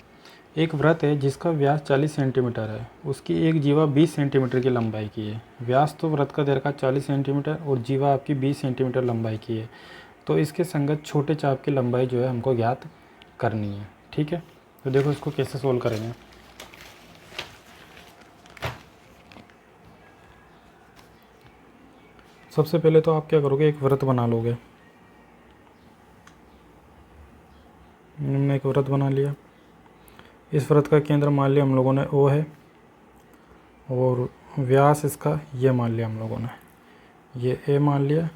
एक वृत्त है जिसका व्यास 40 सेंटीमीटर है, उसकी एक जीवा 20 सेंटीमीटर की लंबाई की है। व्यास तो वृत्त का दे रखा 40 सेंटीमीटर और जीवा आपकी 20 सेंटीमीटर लंबाई की है, तो इसके संगत छोटे चाप की लंबाई जो है हमको ज्ञात करनी है। ठीक है, तो देखो इसको कैसे सोल्व करेंगे। सबसे पहले तो आप क्या करोगे, एक वृत्त बना लोगे। हमने एक वृत्त बना लिया, इस वृत्त का केंद्र मान लिया हम लोगों ने O है, और व्यास इसका ये मान लिया हम लोगों ने, ये A मान लिया,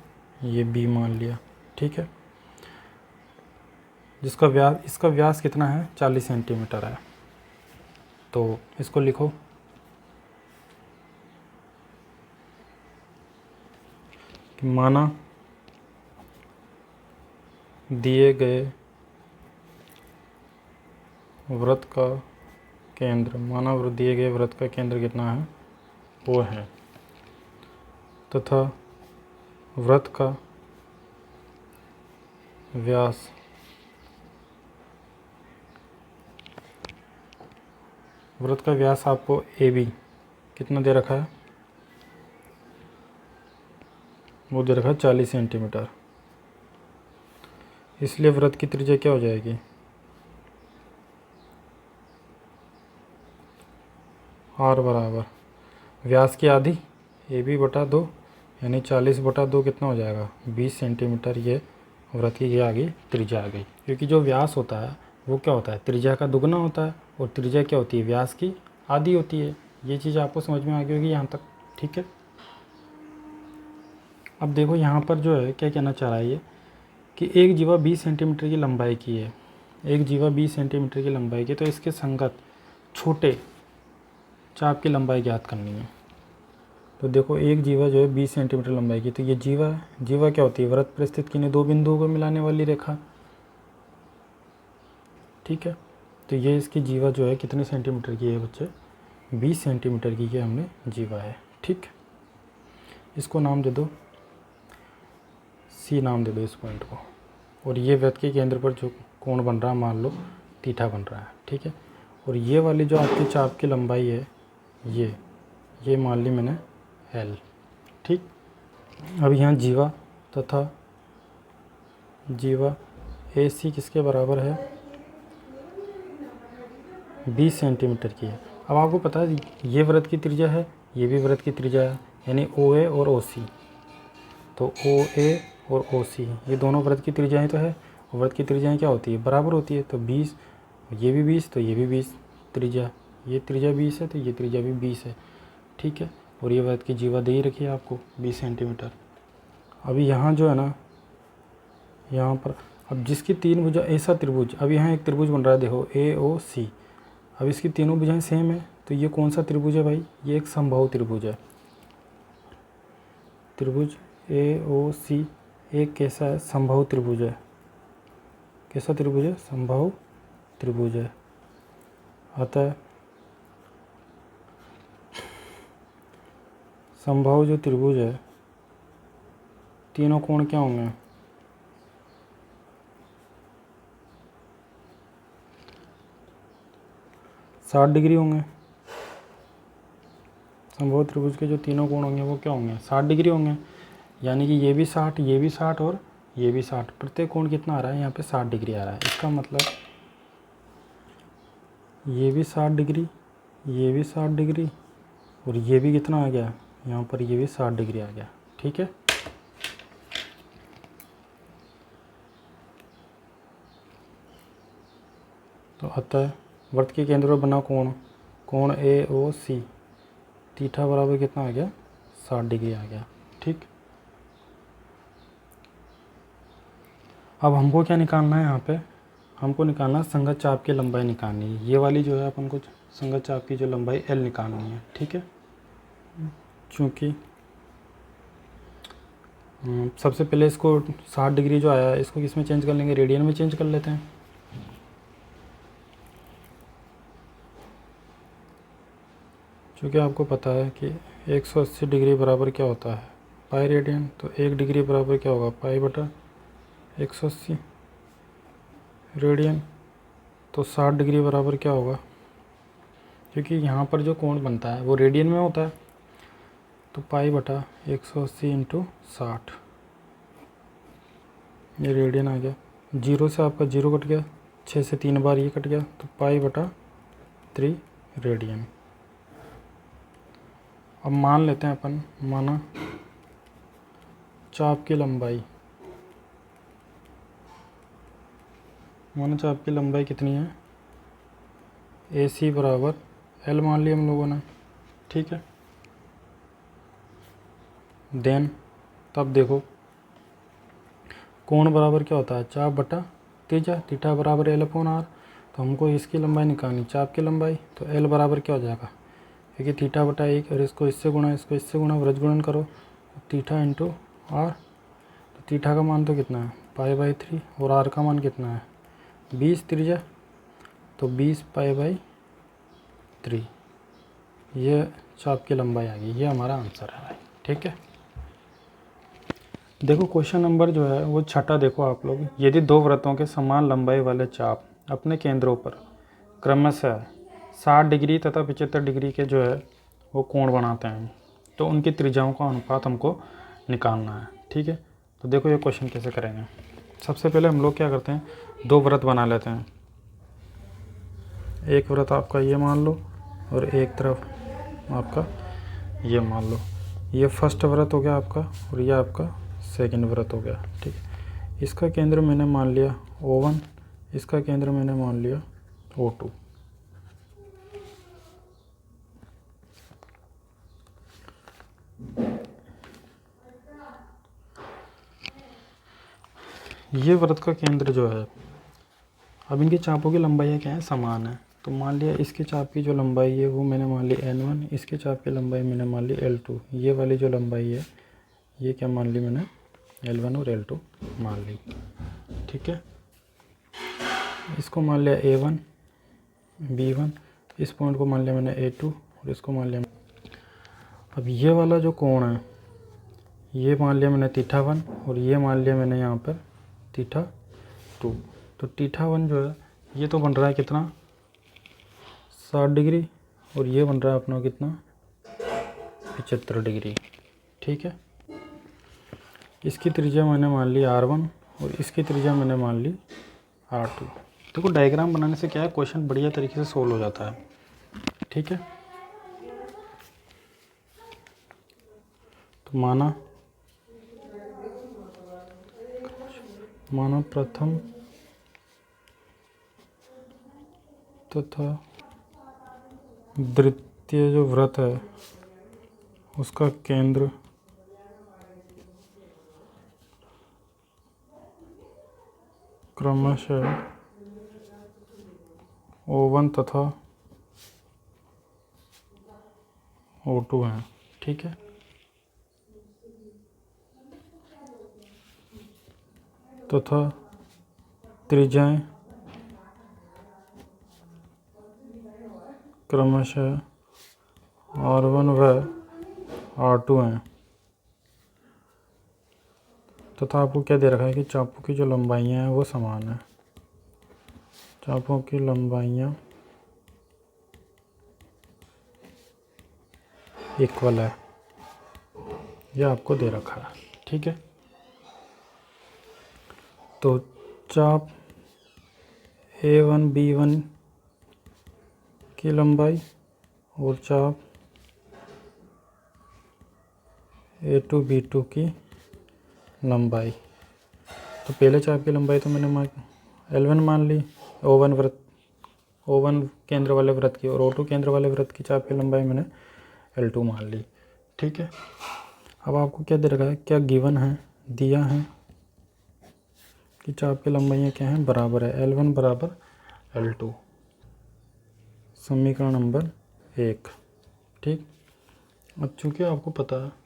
ये B मान लिया। ठीक है, जिसका व्यास, इसका व्यास कितना है, 40 सेंटीमीटर है। तो इसको लिखो कि माना दिए गए वृत्त का केंद्र, माना दिए गए वृत्त का केंद्र कितना है, वो है, तथा वृत्त का व्यास आपको AB कितना दे रखा है, वो दे रखा है 40 सेंटीमीटर। इसलिए वृत्त की त्रिज्या क्या हो जाएगी, R बराबर व्यास की आधी AB/2, यानी 40/2 कितना हो जाएगा, 20 सेंटीमीटर। ये वृत्त की ये आ गई त्रिज्या आ गई, क्योंकि जो व्यास होता है वो क्या होता है, त्रिज्या का दुगना होता है, और त्रिज्या क्या होती है, व्यास की आधी होती है। ये चीज़ आपको समझ में आ गई होगी यहाँ तक। ठीक है, अब देखो यहाँ पर जो है क्या कहना चाह रहा है ये, कि एक जीवा 20 सेंटीमीटर की लंबाई की है, एक जीवा 20 सेंटीमीटर की लंबाई की, तो इसके संगत छोटे चाप की लंबाई ज्ञात करनी है। तो देखो एक जीवा जो है 20 सेंटीमीटर लंबाई की, तो ये जीवा है। जीवा क्या होती है, वृत्त पर स्थित किन्हीं दो बिंदुओं को मिलाने वाली रेखा। ठीक है, तो ये इसकी जीवा जो है कितने सेंटीमीटर की है बच्चे, 20 सेंटीमीटर की ये हमने जीवा है। ठीक, इसको नाम दे दो सी, नाम दे दो इस पॉइंट को। और ये वृत्त के केंद्र पर जो कोण बन रहा है मान लो थीटा बन रहा है। ठीक है, और ये वाली जो आपकी चाप की लंबाई है ये मान ली मैंने L। ठीक, अब यहाँ जीवा तथा जीवा AC किसके बराबर है, 20 सेंटीमीटर की है। अब आपको पता है ये वृत्त की त्रिज्या है, ये भी वृत्त की त्रिज्या है, यानी OA और OC। तो OA और OC ये दोनों वृत्त की त्रिज्याएं तो है, और वृत्त की त्रिज्याएं क्या होती है, बराबर होती है। तो 20, ये भी 20 तो ये भी 20 त्रिज्या, ये त्रिज्या 20 है तो ये त्रिज्या भी 20 है। ठीक है, और ये वृत्त की जीवा दे ही रखी है आपको 20 सेंटीमीटर। अभी यहाँ जो है ना, यहाँ पर अब जिसकी 3 भुजा, ऐसा त्रिभुज, अब यहाँ एक त्रिभुज बन रहा है देखो AOC। अब इसकी तीनों भुजाएं सेम है, तो ये कौन सा त्रिभुज है भाई, ये एक समबाहु त्रिभुज है। त्रिभुज AOC एक कैसा है, समबाहु त्रिभुज है। कैसा त्रिभुज है, समबाहु त्रिभुज है। अतः समबाहु जो त्रिभुज है, तीनों कोण क्या होंगे, साठ डिग्री होंगे। समबाहु त्रिभुज के जो तीनों कोण होंगे वो क्या होंगे, 60 डिग्री होंगे। यानी कि ये भी 60, ये भी 60 और ये भी 60। प्रत्येक कोण कितना आ रहा है, यहाँ पे 60 डिग्री आ रहा है। इसका मतलब ये भी 60 डिग्री, ये भी 60 डिग्री, और ये भी कितना आ गया, यहाँ पर ये भी 60 डिग्री आ गया। ठीक है, तो अतः वृत्त के केंद्र पर बना कोण AOC थीटा बराबर कितना आ गया, 60 डिग्री आ गया। ठीक, अब हमको क्या निकालना है, यहाँ पे हमको निकालना है संगत चाप की लंबाई निकालनी है। ये वाली जो है अपन को संगत चाप की जो लंबाई L निकालनी है। ठीक है, चूँकि सबसे पहले इसको 60 डिग्री जो आया है इसको किस में चेंज कर लेंगे, रेडियन में चेंज कर लेते हैं। क्योंकि आपको पता है कि 180 डिग्री बराबर क्या होता है, पाई रेडियन। तो 1 डिग्री बराबर क्या होगा, पाई बटा 180 रेडियन। तो 60 डिग्री बराबर क्या होगा, क्योंकि यहाँ पर जो कोण बनता है वो रेडियन में होता है, तो पाई बटा 180 इंटू 60, ये रेडियन आ गया। 0 से आपका 0 कट गया, 6 से 3 बार ये कट गया, तो पाई बटा 3 रेडियन। अब मान लेते हैं अपन, माना चाप की लंबाई, माना चाप की लंबाई कितनी है, AC बराबर L मान लिया हम लोगों ने। ठीक है, देन तब देखो कोण बराबर क्या होता है, चाप बटा त्रिज्या, थीटा बराबर L/R। तो हमको इसकी लंबाई निकालनी, चाप की लंबाई, तो L बराबर क्या हो जाएगा, क्योंकि थीटा बटा 1, और इसको इससे गुणा, इसको इससे गुणा, व्रज गुणन करो, थीटा इंटू R। तो थीटा का मान तो कितना है, पाई/3, और R का मान कितना है, 20 त्रिज्या, तो 20 पाई/3, ये चाप की लंबाई आ गई। ये हमारा आंसर है भाई। ठीक है, देखो क्वेश्चन नंबर जो है वो छठा देखो आप लोग, यदि दो वृत्तों के समान लंबाई वाले चाप अपने केंद्रों पर क्रमशः 60 डिग्री तथा 75 डिग्री के जो है वो कोण बनाते हैं, तो उनकी त्रिज्याओं का अनुपात हमको निकालना है। ठीक है, तो देखो ये क्वेश्चन कैसे करेंगे। सबसे पहले हम लोग क्या करते हैं, दो वृत्त बना लेते हैं। एक वृत्त आपका ये मान लो, और एक तरफ आपका ये मान लो। ये फर्स्ट वृत्त हो गया आपका, और ये आपका सेकंड वृत्त हो गया। ठीक है, इसका केंद्र मैंने मान लिया O1, इसका केंद्र मैंने मान लिया O2। ये वृत्त का केंद्र जो है, अब इनके चापों की लंबाई क्या है, समान है। तो मान लिया इसके चाप की जो लंबाई है वो मैंने मान ली N1, इसके चाप की लंबाई मैंने मान ली L2। ये वाली जो लंबाई है ये क्या मान ली मैंने, L1 और L2 मान ली। ठीक है, इसको मान लिया A1, B1, इस पॉइंट को मान लिया मैंने A2 और इसको मान लिया। अब ये वाला जो कोण है ये मान लिया मैंने θ1 और ये मान लिया मैंने यहाँ पर θ2। तो θ1 जो है ये तो बन रहा है कितना 60 डिग्री और ये बन रहा है अपना कितना 75 डिग्री। ठीक है, इसकी त्रिज्या मैंने मान ली R1 और इसकी त्रिज्या मैंने मान ली R2। देखो डायग्राम बनाने से क्या है, क्वेश्चन बढ़िया तरीके से सोल्व हो जाता है। ठीक है, तो माना प्रथम तथा द्वितीय जो वृत्त है उसका केंद्र क्रमशः O1 तथा O2 है। ठीक है, तथा त्रिज्याएं क्रमशः R1 व R2 हैं तथा आपको क्या दे रखा है कि चापों की जो लंबाइयाँ हैं वो समान है। चापों की लंबाइयाँ इक्वल है, यह आपको दे रखा है। ठीक है, तो चाप A1 B1 की लंबाई और चाप A2 B2 की लंबाई, तो पहले चाप की लंबाई तो मैंने L1 मान ली O1 केंद्र वाले वृत्त की, और O2 केंद्र वाले वृत्त की चाप की लंबाई मैंने L2 मान ली। ठीक है, अब आपको क्या दे रखा है, क्या गिवन है, दिया है कि चाप की लंबाइयाँ क्या हैं, बराबर है, L1 बराबर L2, समीकरण नंबर 1। ठीक, अब चूँकि आपको पता है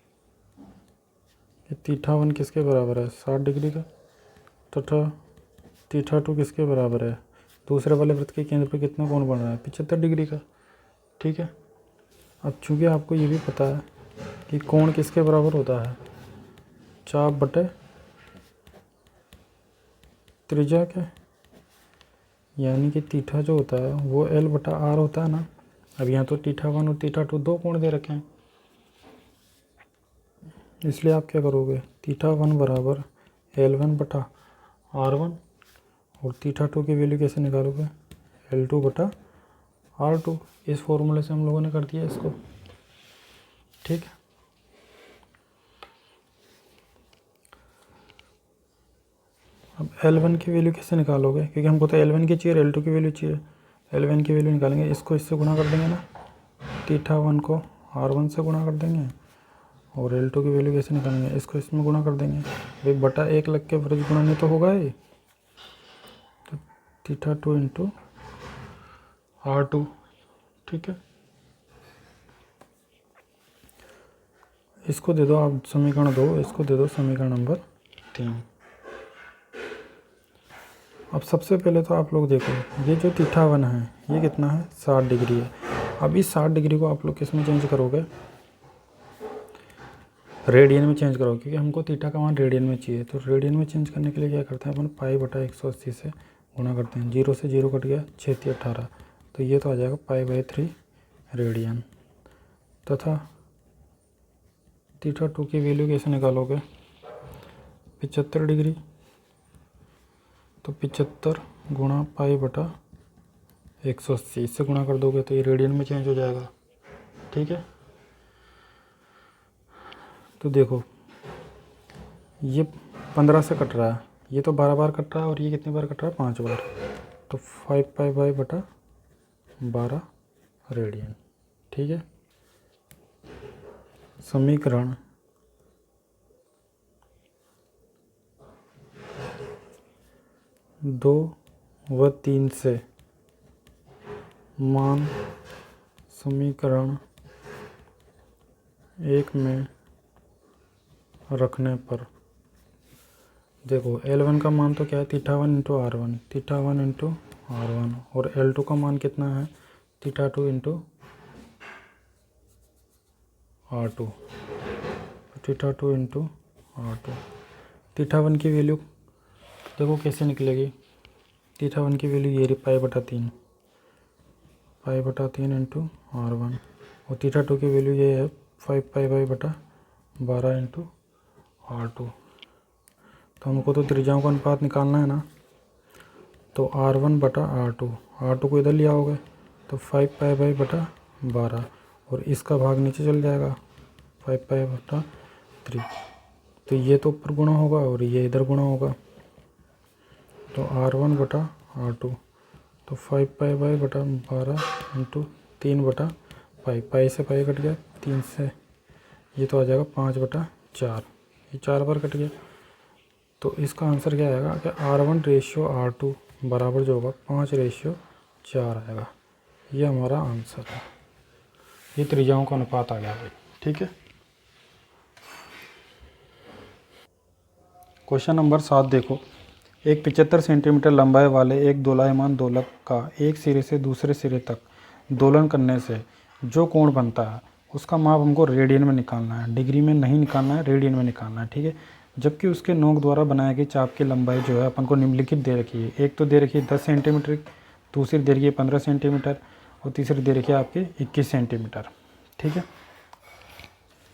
कि θ1 किसके बराबर है 60 डिग्री का तथा θ2 किसके बराबर है, दूसरे वाले वृत्त के केंद्र पर कितना कोण बन रहा है 75 डिग्री का। ठीक है, अब चूँकि आपको ये भी पता है कि कोण किसके बराबर होता है, चाप बटे त्रिज्या के, यानी कि θ जो होता है वो L बटा R होता है ना। अब यहाँ तो θ1 और θ2 दो कोण दे रखे हैं, इसलिए आप क्या करोगे, θ1 बराबर L1 बटा R1 और θ2 की वैल्यू कैसे निकालोगे, L2 बटा R2। इस फॉर्मूले से हम लोगों ने कर दिया इसको। ठीक है, अब L1 की वैल्यू कैसे निकालोगे, क्योंकि हमको तो L1 की चाहिए, L2 की वैल्यू चाहिए। L1 की वैल्यू निकालेंगे, इसको इससे गुणा कर देंगे ना, θ1 को R1 से गुणा कर देंगे, और L2 की वैल्यू कैसे निकालेंगे, इसको इसमें गुणा कर देंगे। भाई बटा 1 लग के ब्रज गुणा तो होगा ही, तो θ2 इंटू R2। ठीक है, इसको दे दो आप समीकरण 2, इसको दे दो समीकरण नंबर 3। अब सबसे पहले तो आप लोग देखो, ये जो θ1 है ये कितना है 60 डिग्री है। अब इस 60 डिग्री को आप लोग किस में चेंज करोगे, रेडियन में चेंज करोगे, क्योंकि हमको थीटा का मान रेडियन में चाहिए। तो रेडियन में चेंज करने के लिए क्या करते हैं अपन, पाई बटा 180 से गुणा करते हैं, 0 से 0 कट गया, 6 18, तो ये तो आ जाएगा π/3 रेडियन। तथा θ2 की वैल्यू कैसे निकालोगे, 75 डिग्री, तो 75 गुणा पाई बटा 180 से गुणा कर दोगे तो ये रेडियन में चेंज हो जाएगा। ठीक है, तो देखो ये 15 से कट रहा है, ये तो 12 बार कट रहा है, और ये कितनी बार कट रहा है 5 बार, तो 5π बटा 12 रेडियन। ठीक है, समीकरण दो व 3 से मान समीकरण 1 में रखने पर देखो L1 का मान तो क्या है, θ1 इंटू R1, θ1 इंटू R1 और L2 का मान कितना है θ2 इंटू R2, θ2 इंटू R2। θ1 की वैल्यू देखो कैसे निकलेगी, θ1 की वैल्यू ये रही π/3, π/3 इंटू R1 और θ2 की वैल्यू ये है 5π/12 इंटू R2। तो हमको तो त्रिज्याओं का अनुपात निकालना है ना, तो R1/R2, R2 को इधर ले आओगे तो 5π/12 और इसका भाग नीचे चल जाएगा 5π/3, तो ये तो ऊपर गुणा होगा और ये इधर गुणा होगा, तो R1/R2 तो 5π/12 इंटू 3/पाई, पाई से पाई कट गया, 3 से ये तो आ जाएगा 5/4, ये 4 बार कट गया। तो इसका आंसर क्या आएगा कि R1/R2 बराबर जो होगा 5/4 आएगा। ये हमारा आंसर है। ये त्रिज्याओं का अनुपात आ गया भाई, ठीक है। क्वेश्चन नंबर 7 देखो, एक 75 सेंटीमीटर लंबाई वाले एक दोलायमान दोलक का एक सिरे से दूसरे सिरे तक दोलन करने से जो कोण बनता है उसका माप हमको रेडियन में निकालना है, डिग्री में नहीं निकालना है, रेडियन में निकालना है, ठीक है। जबकि उसके नोक द्वारा बनाई गई चाप की लंबाई जो है अपन को निम्नलिखित दे रखी है। एक तो दे रखी है 10 सेंटीमीटर, दूसरी दे रखी है 15 सेंटीमीटर और तीसरी दे रखी है आपकी 21 सेंटीमीटर, ठीक है।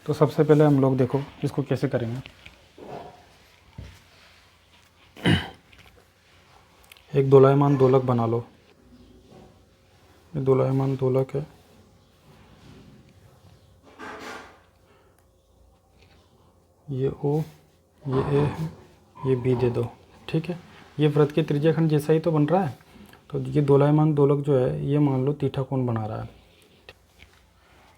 तो सबसे पहले हम लोग देखो इसको कैसे करेंगे। एक दोलायमान दोलक बना लो, ये दोलायमान दोलक है, ये O, ये A है, ये B दे दो, ठीक है। ये वृत्त के त्रिज्याखंड जैसा ही तो बन रहा है, तो ये दोलायमान दोलक जो है ये मान लो थीटा कोण बना रहा है।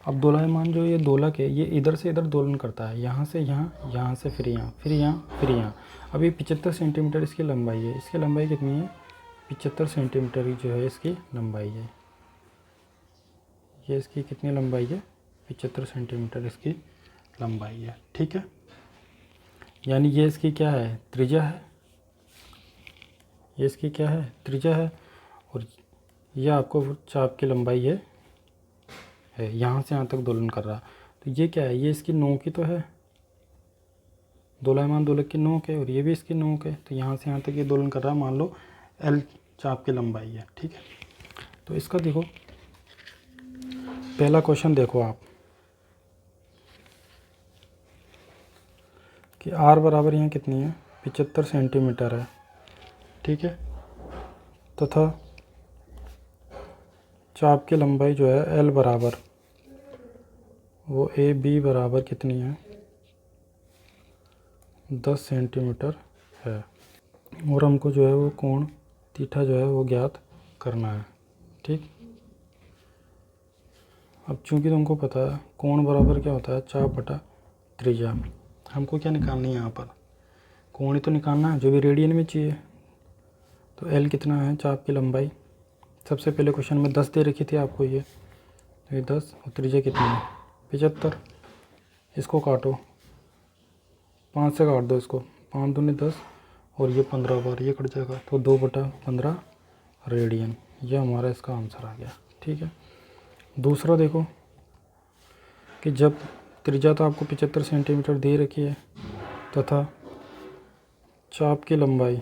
अब दोलायमान जो ये दोलक है ये इधर से इधर दोलन करता है, यहाँ से यहाँ, यहाँ से फिर यहाँ, फिर यहाँ, फिर यहाँ। अब ये 75 सेंटीमीटर इसकी लंबाई है, इसकी लंबाई कितनी है 75 सेंटीमीटर ही जो है इसकी लंबाई है। ये इसकी कितनी लंबाई है 75 सेंटीमीटर इसकी लंबाई है, ठीक है। यानी ये इसकी क्या है त्रिज्या है, ये इसकी क्या है त्रिज्या है और ये आपको चाप की लंबाई है यहाँ से यहाँ तक दोलन कर रहा। तो ये क्या है, ये इसकी नोक ही तो है, दोलायमान दोलक की नोक है और ये भी इसकी नोक है, तो यहाँ से यहाँ तक ये दोलन कर रहा है। मान लो L चाप की लंबाई है, ठीक है। तो इसका देखो पहला क्वेश्चन देखो आप कि R बराबर यहाँ कितनी है 75 सेंटीमीटर है, ठीक है, तथा चाप की लंबाई जो है L बराबर वो AB बराबर कितनी है 10 सेंटीमीटर है और हमको जो है वो कोण थीटा जो है वो ज्ञात करना है, ठीक। अब चूंकि तुमको पता है कोण बराबर क्या होता है चाप बटा त्रिज्या, हमको क्या निकालनी है यहाँ पर कोण ही तो निकालना है जो भी रेडियन में चाहिए। तो L कितना है चाप की लंबाई, सबसे पहले क्वेश्चन में 10 दे रखी थी आपको, ये 10 और त्रिज्या कितनी है 75। इसको काटो 5 से काट दो इसको, 5 दूनी 10 और ये 15 बार ये कट जाएगा, तो 2/15 रेडियन। ये हमारा इसका आंसर आ गया, ठीक है। दूसरा देखो कि जब त्रिज्या तो आपको 75 सेंटीमीटर दे रखी है तथा चाप की लंबाई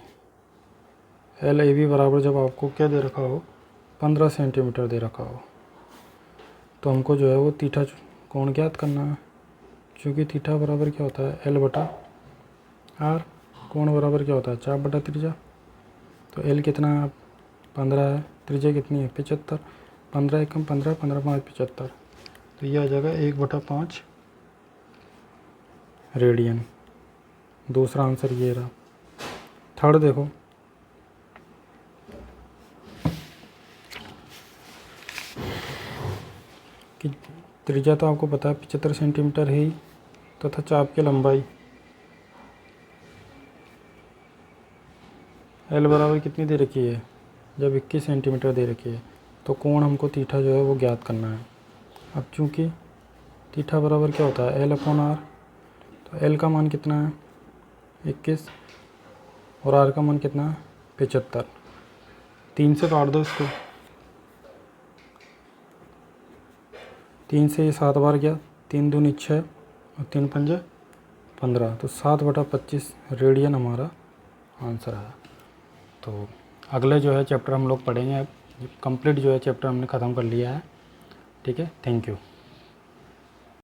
LAB बराबर जब आपको क्या दे रखा हो 15 सेंटीमीटर दे रखा हो, तो हमको जो है वो थीटा कोण ज्ञात करना है। क्योंकि थीटा बराबर क्या होता है L/R, कोण बराबर क्या होता है चाप बटा त्रिज्या। तो L कितना है 15 है, त्रिज्या कितनी है 75, 15 एकम 15, 15 5 75, तो ये आ जाएगा 1/5 रेडियन। दूसरा आंसर ये रहा। थर्ड देखो कि त्रिज्या तो आपको पता है 75 सेंटीमीटर है ही, तथा चाप की लंबाई L बराबर कितनी दे रखी है जब 21 सेंटीमीटर दे रखी है, तो कोण हमको थीटा जो है वो ज्ञात करना है। अब चूंकि थीटा बराबर क्या होता है L/R, तो L का मान कितना है 21 और R का मान कितना है 75, 3 से काट दो इसको, 3 से ये 7 बार गया, 3 दूनी 6 और 3 पंजे 15, तो 7/25 रेडियन हमारा आंसर है। तो अगले जो है चैप्टर हम लोग पढ़ेंगे। अब कंप्लीट जो है चैप्टर हमने ख़त्म कर लिया है। ठीक है, थैंक यू।